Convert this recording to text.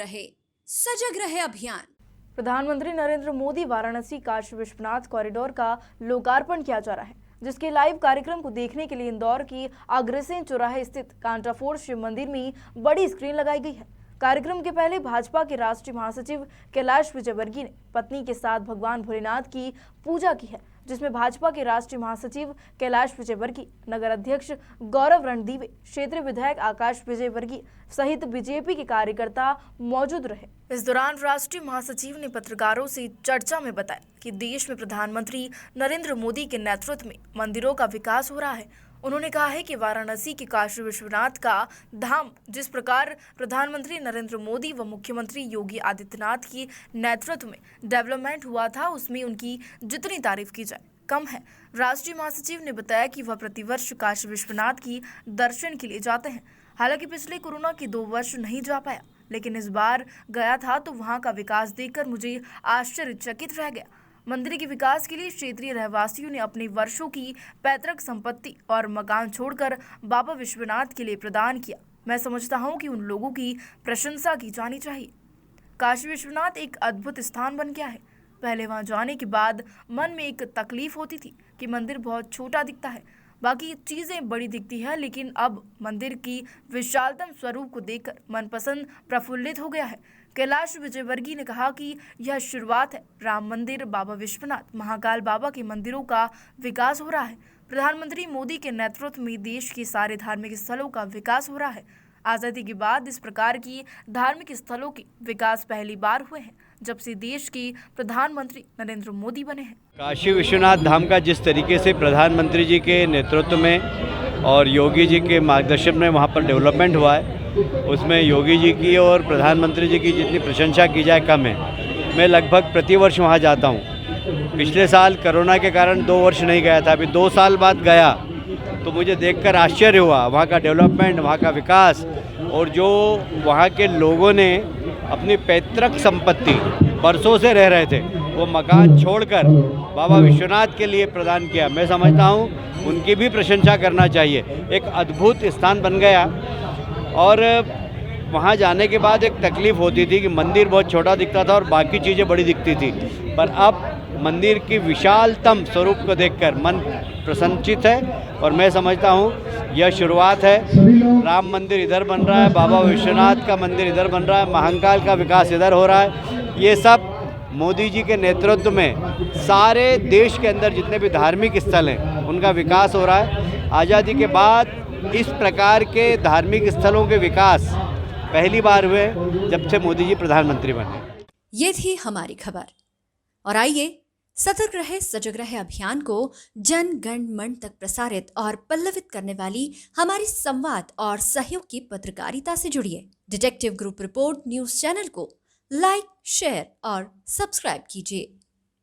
रहे सजग रहे अभियान। प्रधानमंत्री नरेंद्र मोदी वाराणसी काशी विश्वनाथ कॉरिडोर का लोकार्पण किया जा रहा है, जिसके लाइव कार्यक्रम को देखने के लिए इंदौर की अग्रसेन चौराहे स्थित कांटाफोर शिव मंदिर में बड़ी स्क्रीन लगाई गई है। कार्यक्रम के पहले भाजपा के राष्ट्रीय महासचिव कैलाश विजयवर्गीय ने पत्नी के साथ भगवान भोलेनाथ की पूजा की है, जिसमें भाजपा के राष्ट्रीय महासचिव कैलाश विजयवर्गीय, नगर अध्यक्ष गौरव रणदीवे, क्षेत्रीय विधायक आकाश विजयवर्गीय सहित बीजेपी के कार्यकर्ता मौजूद रहे। इस दौरान राष्ट्रीय महासचिव ने पत्रकारों से चर्चा में बताया कि देश में प्रधानमंत्री नरेंद्र मोदी के नेतृत्व में मंदिरों का विकास हो रहा है। उन्होंने कहा है कि वाराणसी के काशी विश्वनाथ का धाम जिस प्रकार प्रधानमंत्री नरेंद्र मोदी व मुख्यमंत्री योगी आदित्यनाथ की नेतृत्व में डेवलपमेंट हुआ था, उसमें उनकी जितनी तारीफ की जाए कम है। राष्ट्रीय महासचिव ने बताया कि वह प्रतिवर्ष काशी विश्वनाथ की दर्शन के लिए जाते हैं। हालांकि पिछले कोरोना के 2 वर्ष नहीं जा पाया, लेकिन इस बार गया था तो वहां का विकास देखकर मुझे आश्चर्यचकित रह गया। मंदिर के विकास के लिए क्षेत्रीय रहवासियों ने अपने वर्षों की पैतृक संपत्ति और मकान छोड़कर बाबा विश्वनाथ के लिए प्रदान किया। मैं समझता हूं कि उन लोगों की प्रशंसा की जानी चाहिए। काशी विश्वनाथ एक अद्भुत स्थान बन गया है। पहले वहां जाने के बाद मन में एक तकलीफ होती थी कि मंदिर बहुत छोटा दिखता है, बाकी चीजें बड़ी दिखती है, लेकिन अब मंदिर की विशालतम स्वरूप को देखकर मनपसंद प्रफुल्लित हो गया है। कैलाश विजयवर्गीय ने कहा कि यह शुरुआत है। राम मंदिर, बाबा विश्वनाथ, महाकाल बाबा के मंदिरों का विकास हो रहा है। प्रधानमंत्री मोदी के नेतृत्व में देश के सारे धार्मिक स्थलों का विकास हो रहा है। आजादी के बाद इस प्रकार की धार्मिक स्थलों के विकास पहली बार हुए हैं जब से देश के प्रधानमंत्री नरेंद्र मोदी बने हैं। काशी विश्वनाथ धाम का जिस तरीके से प्रधानमंत्री जी के नेतृत्व में और योगी जी के मार्गदर्शन में वहाँ पर डेवलपमेंट हुआ है, उसमें योगी जी की और प्रधानमंत्री जी की जितनी प्रशंसा की जाए कम है। मैं लगभग प्रतिवर्ष वहाँ जाता हूँ। पिछले साल कोरोना के कारण 2 वर्ष नहीं गया था, अभी 2 साल बाद गया तो मुझे देखकर आश्चर्य हुआ। वहाँ का डेवलपमेंट, वहाँ का विकास और जो वहाँ के लोगों ने अपनी पैतृक संपत्ति बरसों से रह रहे थे वो मकान छोड़कर बाबा विश्वनाथ के लिए प्रदान किया। मैं समझता हूँ उनकी भी प्रशंसा करना चाहिए। एक अद्भुत स्थान बन गया और वहाँ जाने के बाद एक तकलीफ़ होती थी कि मंदिर बहुत छोटा दिखता था और बाकी चीज़ें बड़ी दिखती थी, पर अब मंदिर की विशालतम स्वरूप को देखकर मन प्रसन्नचित है। और मैं समझता हूँ यह शुरुआत है। राम मंदिर इधर बन रहा है, बाबा विश्वनाथ का मंदिर इधर बन रहा है, महाकाल का विकास इधर हो रहा है। ये सब मोदी जी के नेतृत्व में सारे देश के अंदर जितने भी धार्मिक स्थल हैं उनका विकास हो रहा है। आज़ादी के बाद इस प्रकार के धार्मिक स्थलों के विकास पहली बार हुए जब से मोदी जी प्रधानमंत्री बने। ये थी हमारी खबर, और आइए सतर्क रहे सजग रहे अभियान को जन गण मन तक प्रसारित और पल्लवित करने वाली हमारी संवाद और सहयोग की पत्रकारिता से जुड़िए। Detective group report news channel को लाइक, शेयर और सब्सक्राइब कीजिए।